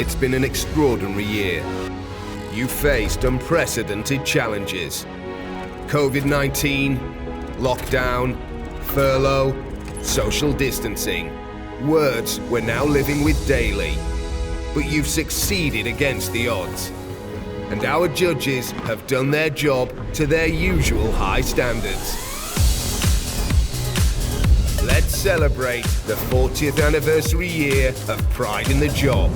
It's been an extraordinary year. You faced unprecedented challenges. COVID-19, lockdown, furlough, social distancing. Words we're now living with daily. But you've succeeded against the odds. And our judges have done their job to their usual high standards. Let's celebrate the 40th anniversary year of Pride in the Job.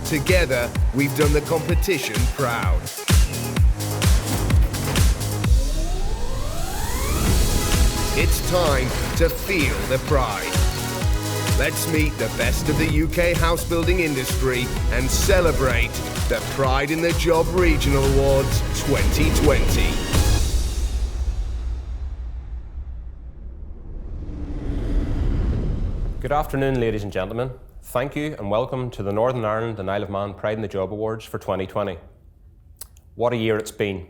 Together, we've done the competition proud. It's time to feel the pride. Let's meet the best of the UK house building industry and celebrate the Pride in the Job Regional Awards 2020. Good afternoon, ladies and gentlemen. Thank you and welcome to the Northern Ireland and Isle of Man Pride in the Job Awards for 2020. What a year it's been.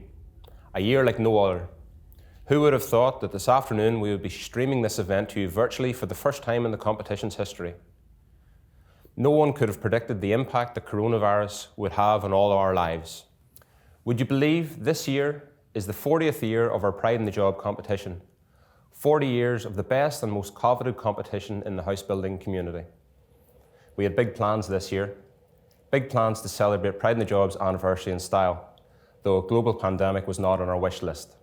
A year like no other. Who would have thought that this afternoon we would be streaming this event to you virtually for the first time in the competition's history? No one could have predicted the impact the coronavirus would have on all our lives. Would you believe this year is the 40th year of our Pride in the Job competition? 40 years of the best and most coveted competition in the house building community. We had big plans this year. Big plans to celebrate Pride in the Job's anniversary in style, though a global pandemic was not on our wish list.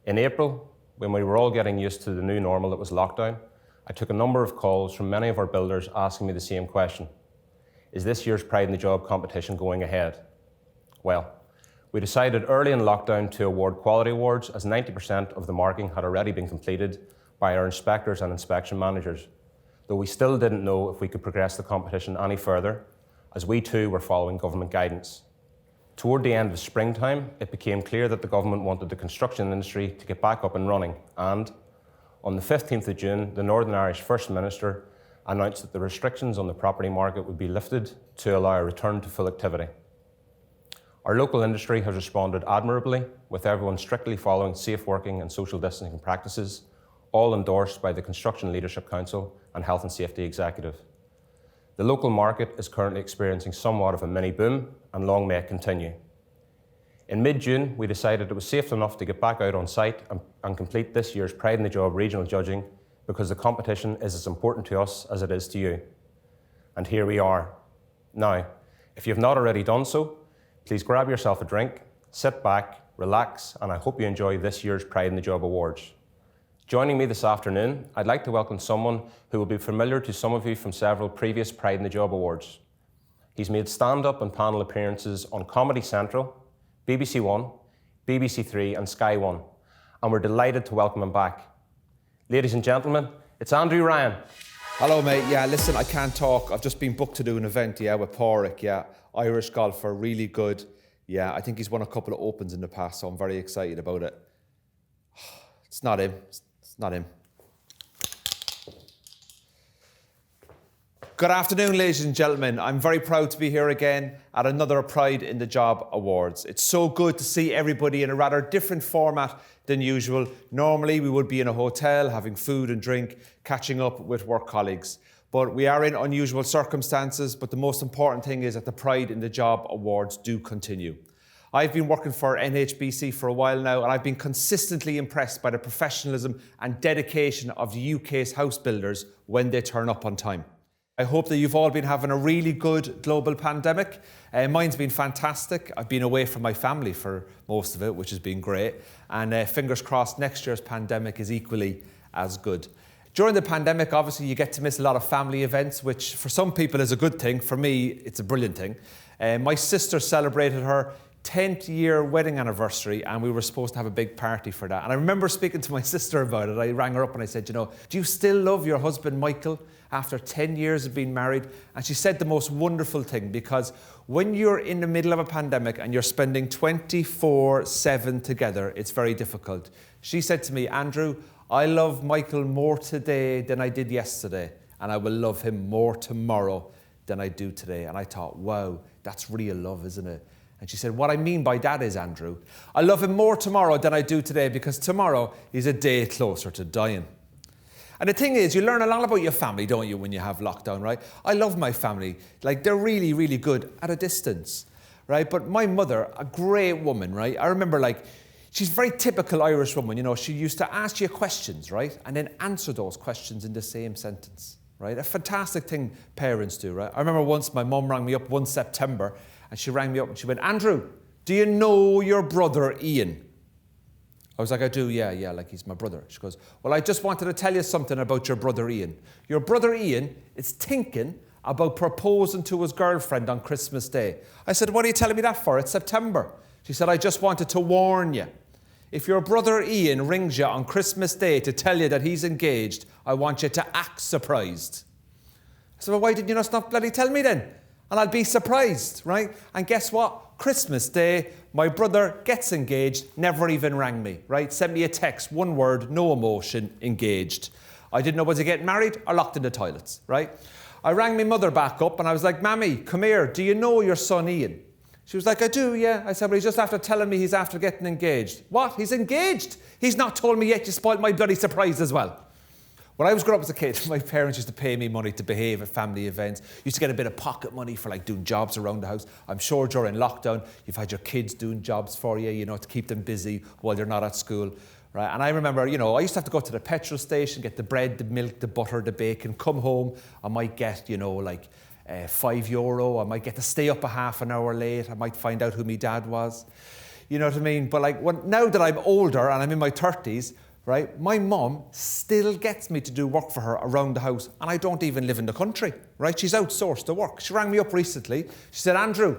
In April, when we were all getting used to the new normal that was lockdown, I took a number of calls from many of our builders asking me the same question. Is this year's Pride in the Job competition going ahead? Well, we decided early in lockdown to award quality awards as 90% of the marking had already been completed by our inspectors and inspection managers, though we still didn't know if we could progress the competition any further, as we too were following government guidance. Toward the end of springtime, it became clear that the government wanted the construction industry to get back up and running, and on the 15th of June, the Northern Irish First Minister announced that the restrictions on the property market would be lifted to allow a return to full activity. Our local industry has responded admirably, with everyone strictly following safe working and social distancing practices, all endorsed by the Construction Leadership Council and Health and Safety Executive. The local market is currently experiencing somewhat of a mini boom, and long may it continue. In mid-June, we decided it was safe enough to get back out on site and complete this year's Pride in the Job regional judging, because the competition is as important to us as it is to you. And here we are. Now, if you have not already done so, please grab yourself a drink, sit back, relax, and I hope you enjoy this year's Pride in the Job Awards. Joining me this afternoon, I'd like to welcome someone who will be familiar to some of you from several previous Pride in the Job Awards. He's made stand-up and panel appearances on Comedy Central, BBC One, BBC Three and Sky One, and we're delighted to welcome him back. Ladies and gentlemen, it's Andrew Ryan. Hello, mate. Yeah, listen, I can't talk. I've just been booked to do an event, with Pádraig, Irish golfer, really good. Yeah, I think he's won a couple of Opens in the past, so I'm very excited about it. It's not him. It's not him. Good afternoon, ladies and gentlemen. I'm very proud to be here again at another Pride in the Job Awards. It's so good to see everybody in a rather different format than usual. Normally, we would be in a hotel, having food and drink, catching up with work colleagues. But we are in unusual circumstances, but the most important thing is that the Pride in the Job Awards do continue. I've been working for NHBC for a while now, and I've been consistently impressed by the professionalism and dedication of the UK's house builders when they turn up on time. I hope that you've all been having a really good global pandemic. Mine's been fantastic. I've been away from my family for most of it, which has been great. And fingers crossed next year's pandemic is equally as good. During the pandemic, obviously, you get to miss a lot of family events, which for some people is a good thing. For me, it's a brilliant thing. My sister celebrated her 10th year wedding anniversary, and we were supposed to have a big party for that. And I remember speaking to my sister about it. I rang her up and I said, do you still love your husband, Michael, after 10 years of being married? And she said the most wonderful thing, because when you're in the middle of a pandemic and you're spending 24/7 together, it's very difficult. She said to me, Andrew, I love Michael more today than I did yesterday, and I will love him more tomorrow than I do today. And I thought, wow, that's real love, isn't it? And she said, what I mean by that is, Andrew, I love him more tomorrow than I do today, because tomorrow is a day closer to dying. And the thing is, you learn a lot about your family, don't you, when you have lockdown, right? I love my family. Like, they're really, really good at a distance, right? But my mother, a great woman, right? I remember, like, she's a very typical Irish woman, you know. She used to ask you questions, right? And then answer those questions in the same sentence, right? A fantastic thing parents do, right? I remember once my mum rang me up one September, and she rang me up and she went, Andrew, do you know your brother Ian? I was like, I do, yeah, like he's my brother. She goes, well, I just wanted to tell you something about your brother Ian. Your brother Ian is thinking about proposing to his girlfriend on Christmas Day. I said, what are you telling me that for? It's September. She said, I just wanted to warn you. If your brother Ian rings you on Christmas Day to tell you that he's engaged, I want you to act surprised. I said, well, why didn't you just not bloody tell me then? And I'll be surprised, right? And guess what? Christmas Day, my brother gets engaged, never even rang me, right? Sent me a text, one word, no emotion, engaged. I didn't know was he getting married or locked in the toilets, right? I rang my mother back up and I was like, Mammy, come here, do you know your son Ian? She was like, I do, yeah. I said, well, he's just after telling me he's after getting engaged. What? He's engaged? He's not told me yet. You spoiled my bloody surprise as well. When I was growing up as a kid, my parents used to pay me money to behave at family events. Used to get a bit of pocket money for like doing jobs around the house. I'm sure during lockdown, you've had your kids doing jobs for you, you know, to keep them busy while they're not at school, right? And I remember, you know, I used to have to go to the petrol station, get the bread, the milk, the butter, the bacon, come home. I might get, you know, like €5. I might get to stay up a half an hour late. I might find out who my dad was. You know what I mean? But like now that I'm older and I'm in my 30s, right, my mum still gets me to do work for her around the house, and I don't even live in the country, right? She's outsourced the work. She rang me up recently. She said, Andrew,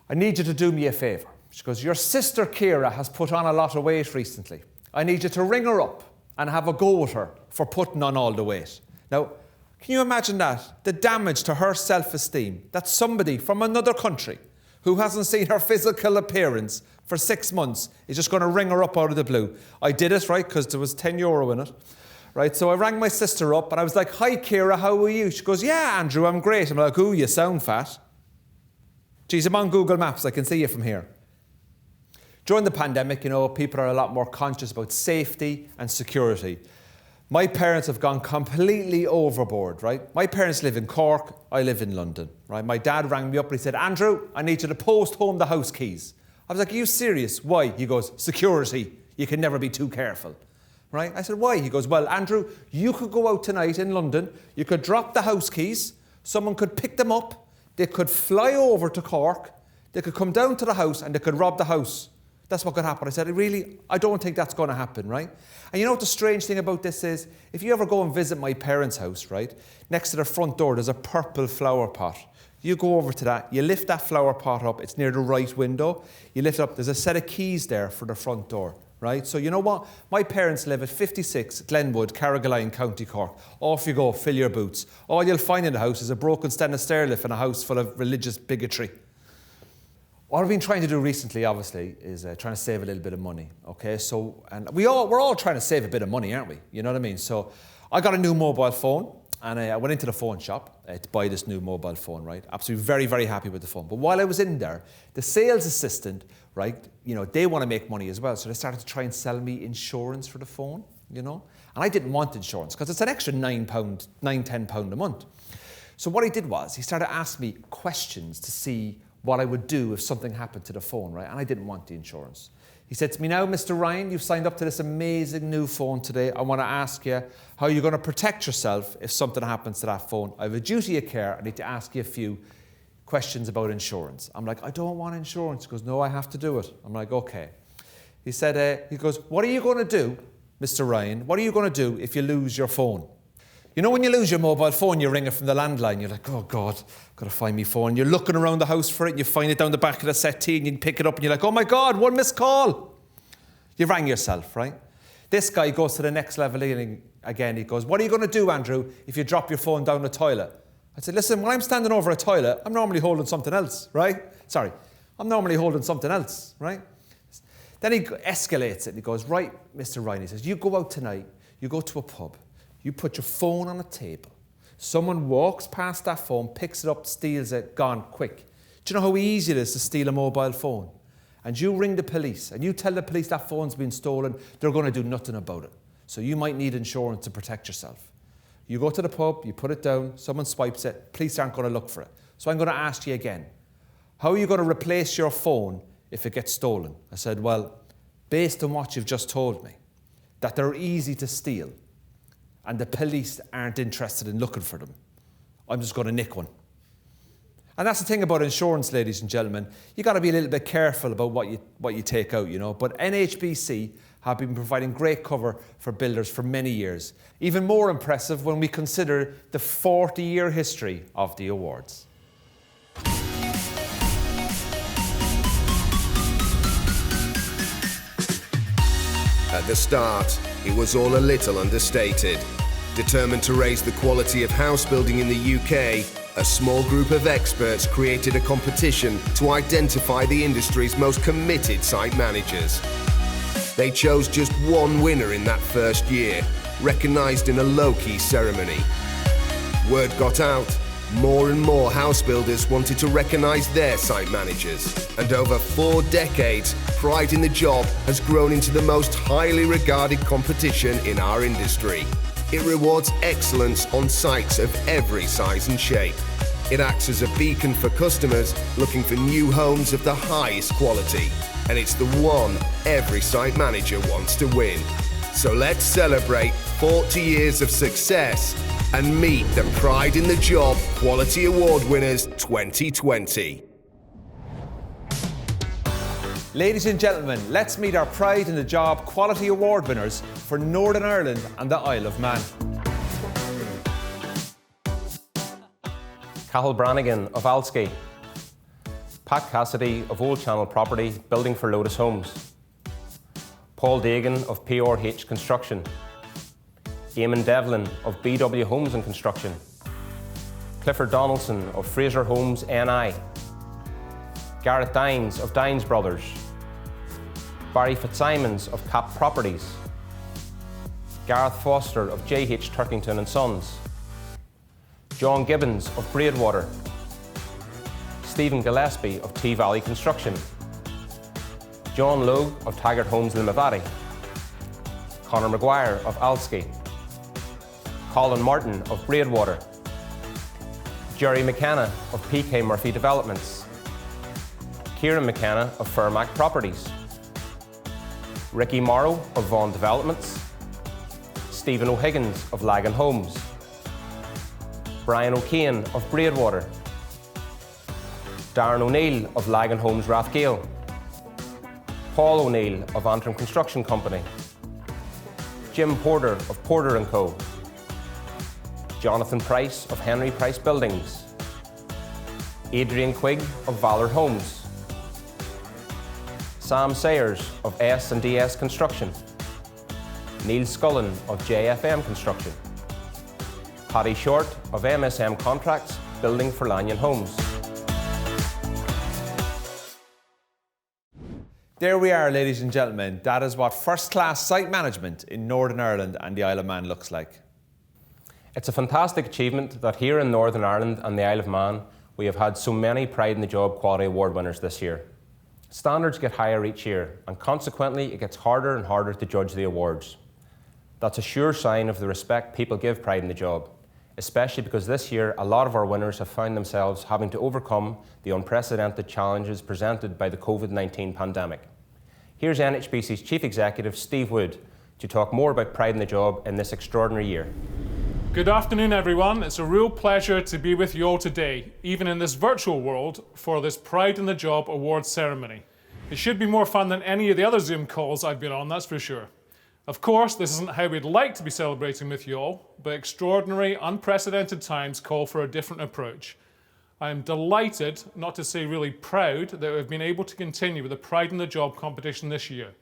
I need you to do me a favour. She goes, your sister Ciara has put on a lot of weight recently. I need you to ring her up and have a go at her for putting on all the weight. Now, can you imagine that? The damage to her self-esteem that somebody from another country who hasn't seen her physical appearance for 6 months is just going to ring her up out of the blue. I did it, right, because there was €10 in it, right? So I rang my sister up and I was like, hi, Ciara, how are you? She goes, yeah, Andrew, I'm great. I'm like, ooh, you sound fat. Geez, I'm on Google Maps. I can see you from here. During the pandemic, you know, people are a lot more conscious about safety and security. My parents have gone completely overboard, right? My parents live in Cork, I live in London, right? My dad rang me up and he said, Andrew, I need you to post home the house keys. I was like, are you serious? Why? He goes, security. You can never be too careful, right? I said, why? He goes, well, Andrew, you could go out tonight in London, you could drop the house keys, someone could pick them up, they could fly over to Cork, they could come down to the house and they could rob the house. That's what could happen. I said, I don't think that's going to happen, right? And you know what the strange thing about this is? If you ever go and visit my parents' house, right, next to their front door, there's a purple flower pot. You go over to that, you lift that flower pot up, it's near the right window, you lift it up, there's a set of keys there for the front door, right? So you know what? My parents live at 56 Glenwood, Carrigaline, County Cork. Off you go, fill your boots. All you'll find in the house is a broken stainless stair lift and a house full of religious bigotry. What I've been trying to do recently, obviously, is trying to save a little bit of money, okay? So, and we're all trying to save a bit of money, aren't we? You know what I mean? So I got a new mobile phone, and I went into the phone shop to buy this new mobile phone, right? Absolutely very, very happy with the phone. But while I was in there, the sales assistant, right, you know, they want to make money as well. So they started to try and sell me insurance for the phone, you know? And I didn't want insurance because it's an extra £9-10 a month. So what he did was he started asking me questions to see what I would do if something happened to the phone, right? And I didn't want the insurance. He said to me, now, Mr. Ryan, you've signed up to this amazing new phone today. I want to ask you how you're going to protect yourself if something happens to that phone. I have a duty of care. I need to ask you a few questions about insurance. I'm like, I don't want insurance. He goes, no, I have to do it. I'm like, okay. He said, he goes, what are you going to do, Mr. Ryan? What are you going to do if you lose your phone? You know when you lose your mobile phone, you ring it from the landline. You're like, oh, God, I've got to find my phone. You're looking around the house for it, and you find it down the back of the settee, and you pick it up, and you're like, oh, my God, one missed call. You rang yourself, right? This guy goes to the next level again. He goes, what are you going to do, Andrew, if you drop your phone down the toilet? I said, listen, when I'm standing over a toilet, I'm normally holding something else, right? Sorry, I'm normally holding something else, right? Then he escalates it, and he goes, right, Mr. Ryan, he says, you go out tonight, you go to a pub, you put your phone on a table. Someone walks past that phone, picks it up, steals it, gone, quick. Do you know how easy it is to steal a mobile phone? And you ring the police and you tell the police that phone's been stolen, they're going to do nothing about it. So you might need insurance to protect yourself. You go to the pub, you put it down, someone swipes it, police aren't going to look for it. So I'm going to ask you again, how are you going to replace your phone if it gets stolen? I said, well, based on what you've just told me, that they're easy to steal and the police aren't interested in looking for them, I'm just going to nick one. And that's the thing about insurance, ladies and gentlemen. You got to be a little bit careful about what you take out, you know. But NHBC have been providing great cover for builders for many years. Even more impressive when we consider the 40-year history of the awards. At the start, it was all a little understated. Determined to raise the quality of house building in the UK, a small group of experts created a competition to identify the industry's most committed site managers. They chose just one winner in that first year, recognised in a low-key ceremony. Word got out, more and more house builders wanted to recognise their site managers. And over 4 decades, Pride in the Job has grown into the most highly regarded competition in our industry. It rewards excellence on sites of every size and shape. It acts as a beacon for customers looking for new homes of the highest quality. And it's the one every site manager wants to win. So let's celebrate 40 years of success and meet the Pride in the Job Quality Award winners 2020. Ladies and gentlemen, let's meet our Pride in the Job Quality Award winners for Northern Ireland and the Isle of Man. Cathal Brannigan of Alski. Pat Cassidy of Old Channel Property, building for Lotus Homes. Paul Dagan of PRH Construction. Eamon Devlin of BW Homes and Construction. Clifford Donaldson of Fraser Homes NI. Gareth Dines of Dines Brothers. Barry Fitzsimons of Cap Properties. Gareth Foster of JH Turkington and Sons. John Gibbons of Braidwater. Stephen Gillespie of T Valley Construction. John Logue of Taggart Homes Limavady. Conor Maguire of Alski. Colin Martin of Braidwater. Jerry McKenna of PK Murphy Developments. Kieran McKenna of Fairmac Properties. Ricky Morrow of Vaughan Developments. Stephen O'Higgins of Lagan Homes. Brian O'Kane of Braidwater. Darren O'Neill of Lagan Homes Rathgale. Paul O'Neill of Antrim Construction Company. Jim Porter of Porter & Co. Jonathan Price of Henry Price Buildings. Adrian Quigg of Valor Homes. Sam Sayers of S&DS Construction. Neil Scullen of JFM Construction. Paddy Short of MSM Contracts, building for Lanyon Homes. There we are, ladies and gentlemen. That is what first-class site management in Northern Ireland and the Isle of Man looks like. It's a fantastic achievement that here in Northern Ireland and the Isle of Man, we have had so many Pride in the Job Quality Award winners this year. Standards get higher each year, and consequently it gets harder and harder to judge the awards. That's a sure sign of the respect people give Pride in the Job, especially because this year a lot of our winners have found themselves having to overcome the unprecedented challenges presented by the COVID-19 pandemic. Here's NHBC's Chief Executive, Steve Wood, to talk more about Pride in the Job in this extraordinary year. Good afternoon, everyone. It's a real pleasure to be with you all today, even in this virtual world, for this Pride in the Job Awards ceremony. It should be more fun than any of the other Zoom calls I've been on, that's for sure. Of course, this isn't how we'd like to be celebrating with you all, but extraordinary, unprecedented times call for a different approach. I am delighted, not to say really proud, that we've been able to continue with the Pride in the Job competition this year.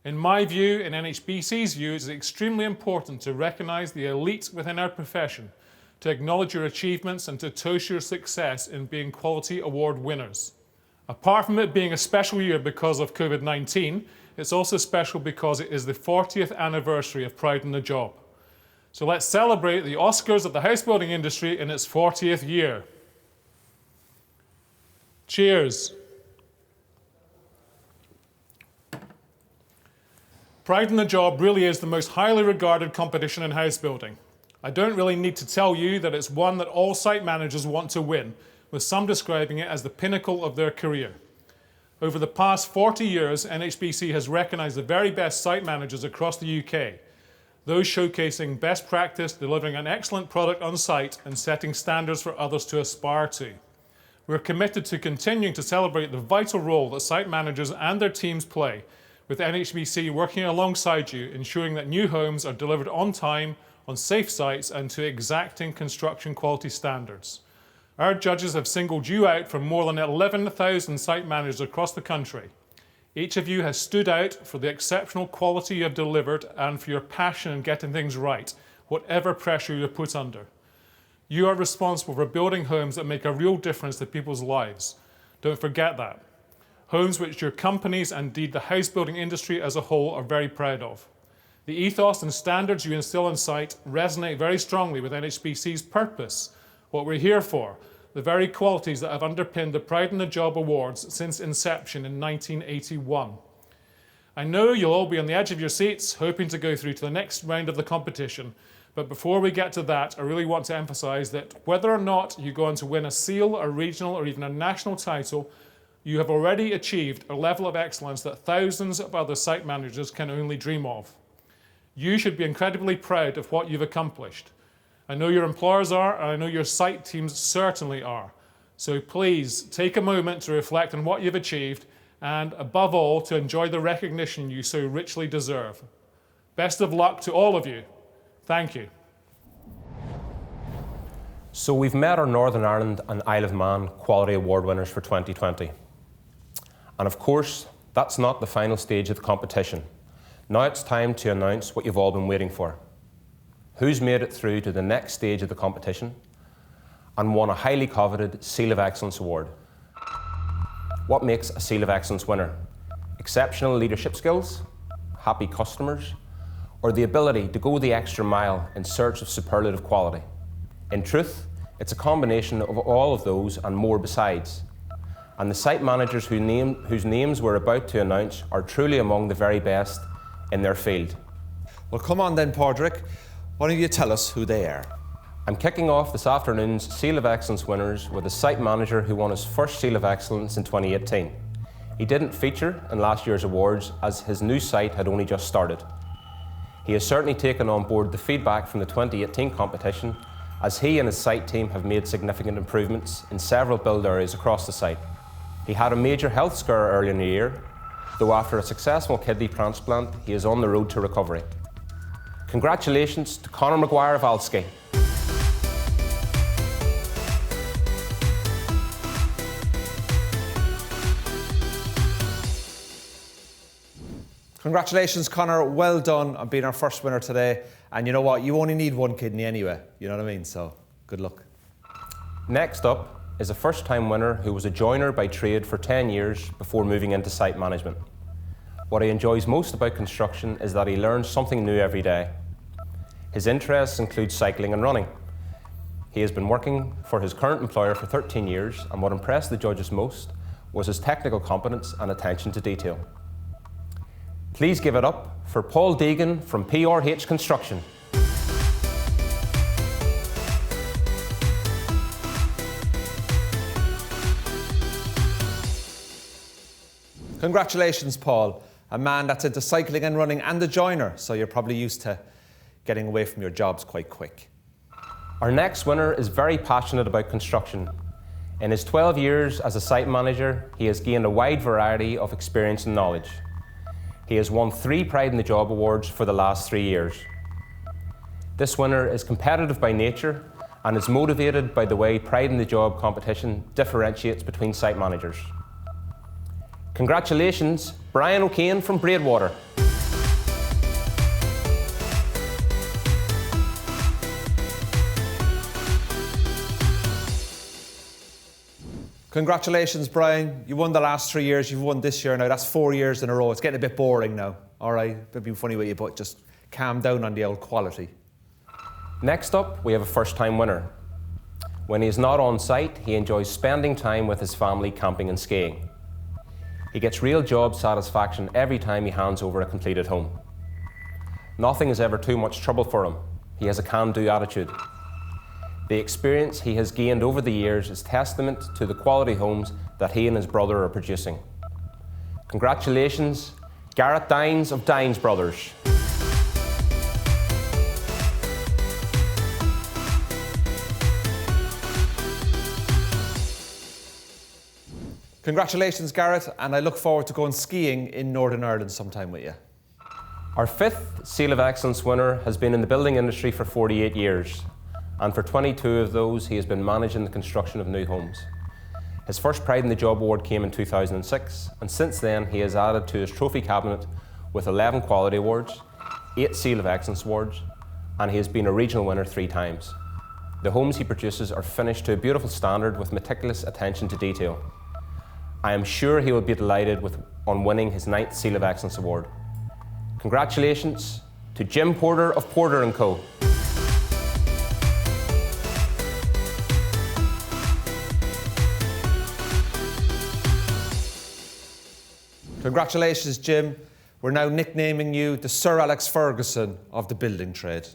In my view, in NHBC's view, it is extremely important to recognise the elite within our profession, to acknowledge your achievements and to toast your success in being quality award winners. Apart from it being a special year because of COVID-19, it's also special because it is the 40th anniversary of Pride in the Job. So let's celebrate the Oscars of the house building industry in its 40th year. Cheers. Pride in the Job really is the most highly regarded competition in house building. I don't really need to tell you that it's one that all site managers want to win, with some describing it as the pinnacle of their career. Over the past 40 years, NHBC has recognised the very best site managers across the UK, those showcasing best practice, delivering an excellent product on site and setting standards for others to aspire to. We're committed to continuing to celebrate the vital role that site managers and their teams play, with NHBC working alongside you, ensuring that new homes are delivered on time, on safe sites and to exacting construction quality standards. Our judges have singled you out from more than 11,000 site managers across the country. Each of you has stood out for the exceptional quality you have delivered and for your passion in getting things right, whatever pressure you're put under. You are responsible for building homes that make a real difference to people's lives. Don't forget that. Homes which your companies and indeed the house building industry as a whole are very proud of. The ethos and standards you instill on site resonate very strongly with NHBC's purpose, what we're here for, the very qualities that have underpinned the Pride in the Job Awards since inception in 1981. I know you'll all be on the edge of your seats, hoping to go through to the next round of the competition, but before we get to that, I really want to emphasise that whether or not you go on to win a SEAL, a regional or even a national title, you have already achieved a level of excellence that thousands of other site managers can only dream of. You should be incredibly proud of what you've accomplished. I know your employers are, and I know your site teams certainly are. So please take a moment to reflect on what you've achieved and, above all, to enjoy the recognition you so richly deserve. Best of luck to all of you. Thank you. So we've met our Northern Ireland and Isle of Man Quality Award winners for 2020. And of course, that's not the final stage of the competition. Now it's time to announce what you've all been waiting for. Who's made it through to the next stage of the competition and won a highly coveted Seal of Excellence award. What makes a Seal of Excellence winner? Exceptional leadership skills, happy customers, or the ability to go the extra mile in search of superlative quality? In truth, it's a combination of all of those and more besides. And the site managers whose names we're about to announce are truly among the very best in their field. Well, come on then, Padraig. Why don't you tell us who they are? I'm kicking off this afternoon's Seal of Excellence winners with a site manager who won his first Seal of Excellence in 2018. He didn't feature in last year's awards as his new site had only just started. He has certainly taken on board the feedback from the 2018 competition, as he and his site team have made significant improvements in several build areas across the site. He had a major health scare early in the year, though after a successful kidney transplant, he is on the road to recovery. Congratulations to Conor Maguire of Alski. Congratulations, Conor. Well done on being our first winner today. And you know what? You only need one kidney anyway. You know what I mean? So, good luck. Next up is a first-time winner who was a joiner by trade for 10 years before moving into site management. What he enjoys most about construction is that he learns something new every day. His interests include cycling and running. He has been working for his current employer for 13 years, and what impressed the judges most was his technical competence and attention to detail. Please give it up for Paul Deegan from PRH Construction. Congratulations, Paul. A man that's into cycling and running and a joiner, so you're probably used to getting away from your jobs quite quick. Our next winner is very passionate about construction. In his 12 years as a site manager, he has gained a wide variety of experience and knowledge. He has won 3 Pride in the Job awards for the last 3 years. This winner is competitive by nature and is motivated by the way Pride in the Job competition differentiates between site managers. Congratulations, Brian O'Kane from Braidwater. Congratulations, Brian. You won the last 3 years, you've won this year now. That's 4 years in a row. It's getting a bit boring now. All right, it'd be funny with you, but just calm down on the old quality. Next up, we have a first-time winner. When he is not on site, he enjoys spending time with his family camping and skiing. He gets real job satisfaction every time he hands over a completed home. Nothing is ever too much trouble for him. He has a can-do attitude. The experience he has gained over the years is testament to the quality homes that he and his brother are producing. Congratulations, Gareth Dines of Dines Brothers. Congratulations, Gareth, and I look forward to going skiing in Northern Ireland sometime with you. Our 5th Seal of Excellence winner has been in the building industry for 48 years, and for 22 of those he has been managing the construction of new homes. His first Pride in the Job award came in 2006, and since then he has added to his trophy cabinet with 11 quality awards, 8 Seal of Excellence awards, and he has been a regional winner 3 times. The homes he produces are finished to a beautiful standard with meticulous attention to detail. I am sure he will be delighted on winning his 9th Seal of Excellence award. Congratulations to Jim Porter of Porter & Co. Congratulations, Jim. We're now nicknaming you the Sir Alex Ferguson of the building trade.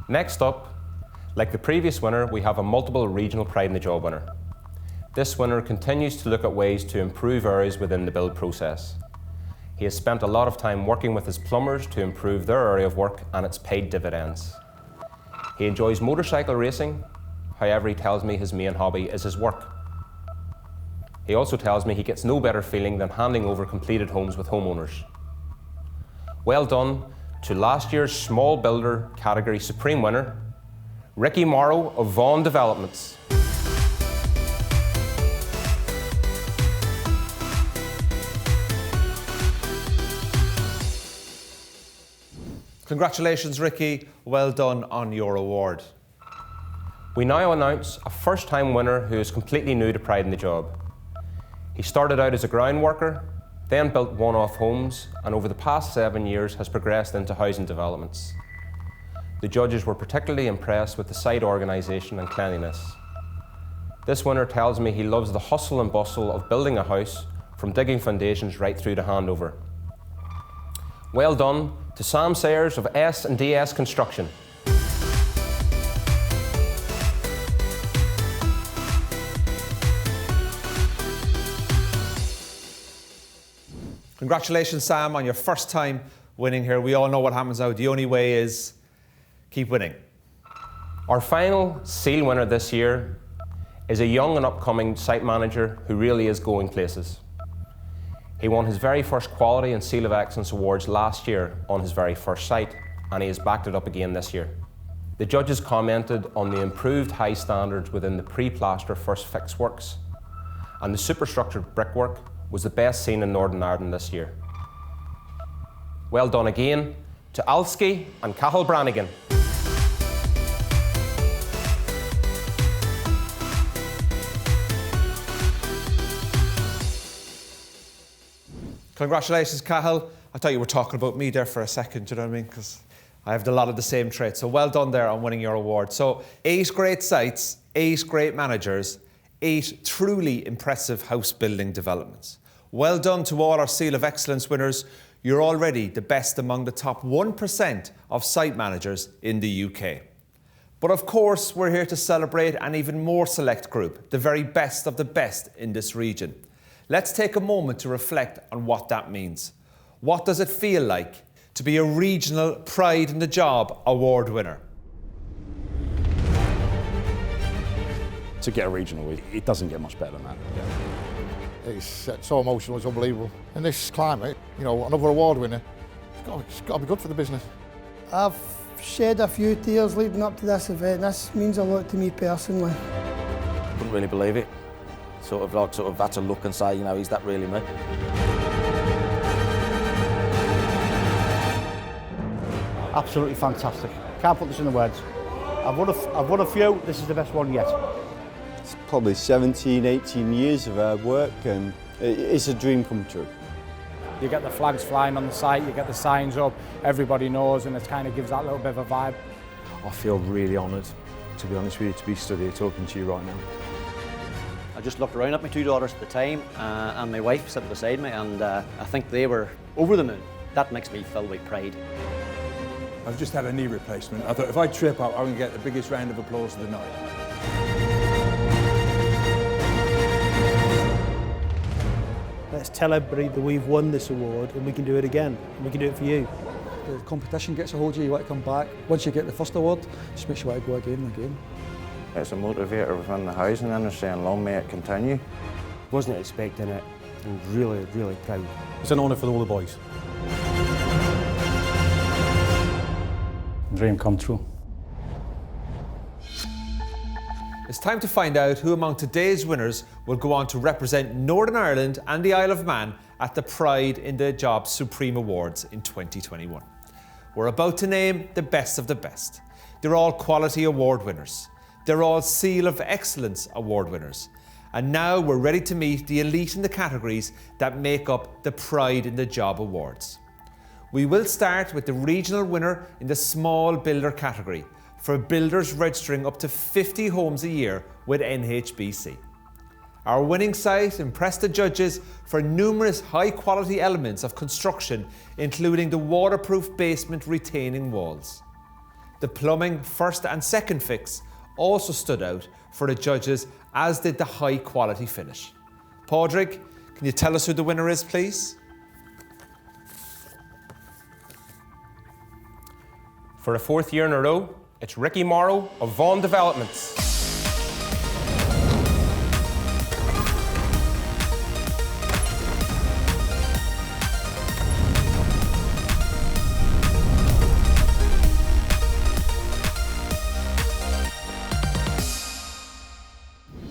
Next up, like the previous winner, we have a multiple regional Pride in the Job winner. This winner continues to look at ways to improve areas within the build process. He has spent a lot of time working with his plumbers to improve their area of work, and it's paid dividends. He enjoys motorcycle racing, however he tells me his main hobby is his work. He also tells me he gets no better feeling than handing over completed homes with homeowners. Well done to last year's Small Builder category Supreme winner, Ricky Morrow of Vaughan Developments. Congratulations, Ricky. Well done on your award. We now announce a first-time winner who is completely new to Pride in the Job. He started out as a ground worker, then built one-off homes, and over the past 7 years has progressed into housing developments. The judges were particularly impressed with the site organisation and cleanliness. This winner tells me he loves the hustle and bustle of building a house, from digging foundations right through to handover. Well done to Sam Sayers of S&DS Construction. Congratulations, Sam, on your first time winning here. We all know what happens now. The only way is keep winning. Our final Seal winner this year is a young and upcoming site manager who really is going places. He won his very first Quality and Seal of Excellence awards last year on his very first site, and he has backed it up again this year. The judges commented on the improved high standards within the pre-plaster first fix works, and the superstructured brickwork was the best seen in Northern Ireland this year. Well done again to Alski and Cahill Brannigan. Congratulations, Cahill. I thought you were talking about me there for a second, do you know what I mean? Because I have a lot of the same traits. So well done there on winning your award. So 8 great sites, 8 great managers, 8 truly impressive house building developments. Well done to all our Seal of Excellence winners. You're already the best among the top 1% of site managers in the UK. But of course, we're here to celebrate an even more select group, the very best of the best in this region. Let's take a moment to reflect on what that means. What does it feel like to be a regional Pride in the Job award winner? To get a regional, it doesn't get much better than that. Yeah. It's so emotional, it's unbelievable. In this climate, you know, another award winner, it's got to be good for the business. I've shed a few tears leading up to this event. This means a lot to me personally. Couldn't really believe it. Sort of had to look and say, you know, is that really me? Absolutely fantastic. Can't put this into words. I've won a few. This is the best one yet. It's probably 17, 18 years of hard work, and it's a dream come true. You get the flags flying on the site, you get the signs up, everybody knows, and it kind of gives that little bit of a vibe. I feel really honoured, to be honest with you, to be stood here talking to you right now. I just looked around at my 2 daughters at the time and my wife sitting beside me, and I think they were over the moon. That makes me filled with pride. I've just had a knee replacement. I thought if I trip up, I'm going to get the biggest round of applause of the night. Let's tell everybody that we've won this award and we can do it again. And we can do it for you. The competition gets a hold of you, you want to come back. Once you get the first award, just makes you want to go again and again. It's a motivator within the housing industry and long may it continue. Wasn't expecting it and really, really proud. It's an honour for all the boys. Dream come true. It's time to find out who among today's winners will go on to represent Northern Ireland and the Isle of Man at the Pride in the Job Supreme Awards in 2021. We're about to name the best of the best. They're all quality award winners. They're all Seal of Excellence award winners. And now we're ready to meet the elite in the categories that make up the Pride in the Job Awards. We will start with the regional winner in the small builder category for builders registering up to 50 homes a year with NHBC. Our winning site impressed the judges for numerous high-quality elements of construction, including the waterproof basement retaining walls. The plumbing first and second fix also stood out for the judges, as did the high-quality finish. Padraig, can you tell us who the winner is, please? For the fourth year in a row, it's Ricky Morrow of Vaughan Developments.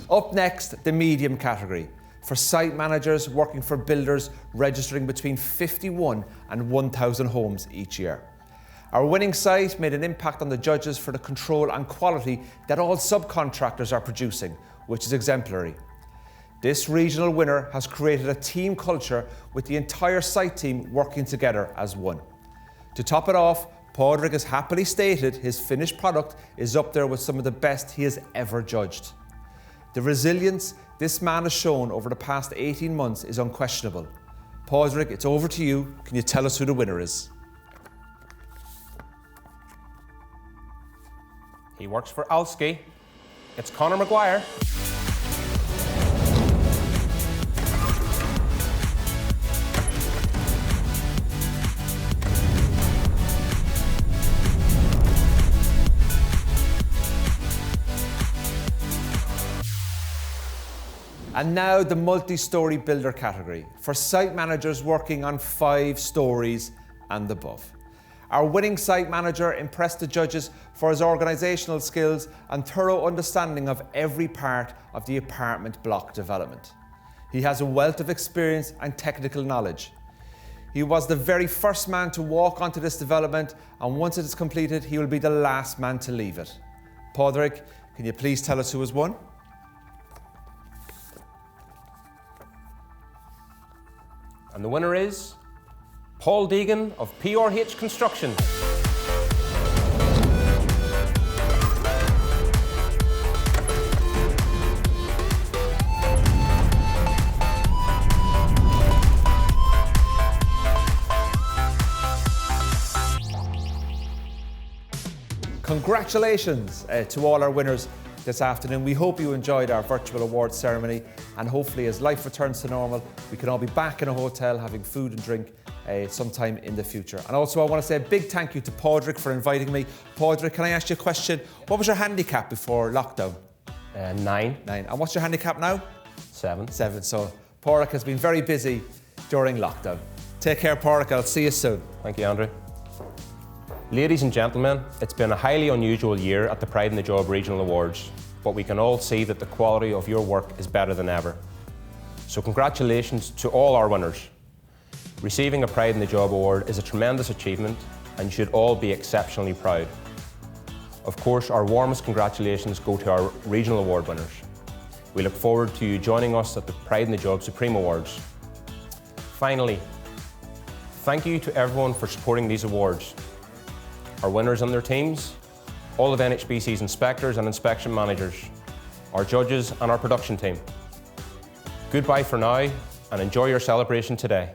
Up next, the medium category, for site managers working for builders registering between 51 and 1,000 homes each year. Our winning site made an impact on the judges for the control and quality that all subcontractors are producing, which is exemplary. This regional winner has created a team culture with the entire site team working together as one. To top it off, Padraig has happily stated his finished product is up there with some of the best he has ever judged. The resilience this man has shown over the past 18 months is unquestionable. Padraig, it's over to you. Can you tell us who the winner is? He works for Alski. It's Conor Maguire. And now the multi-storey builder category, for site managers working on 5 stories and above. Our winning site manager impressed the judges for his organisational skills and thorough understanding of every part of the apartment block development. He has a wealth of experience and technical knowledge. He was the very first man to walk onto this development, and once it is completed, he will be the last man to leave it. Padraig, can you please tell us who has won? And the winner is Paul Deegan of PRH Construction. Congratulations to all our winners this afternoon. We hope you enjoyed our virtual awards ceremony, and hopefully as life returns to normal, we can all be back in a hotel having food and drink sometime in the future. And also I want to say a big thank you to Padraig for inviting me. Padraig, can I ask you a question? What was your handicap before lockdown? 9. 9. And what's your handicap now? 7. 7. So Padraig has been very busy during lockdown. Take care, Padraig. I'll see you soon. Thank you, Andrew. Ladies and gentlemen, it's been a highly unusual year at the Pride in the Job Regional Awards, but we can all see that the quality of your work is better than ever. So congratulations to all our winners. Receiving a Pride in the Job Award is a tremendous achievement, and you should all be exceptionally proud. Of course, our warmest congratulations go to our regional award winners. We look forward to you joining us at the Pride in the Job Supreme Awards. Finally, thank you to everyone for supporting these awards. Our winners and their teams, all of NHBC's inspectors and inspection managers, our judges and our production team. Goodbye for now, and enjoy your celebration today.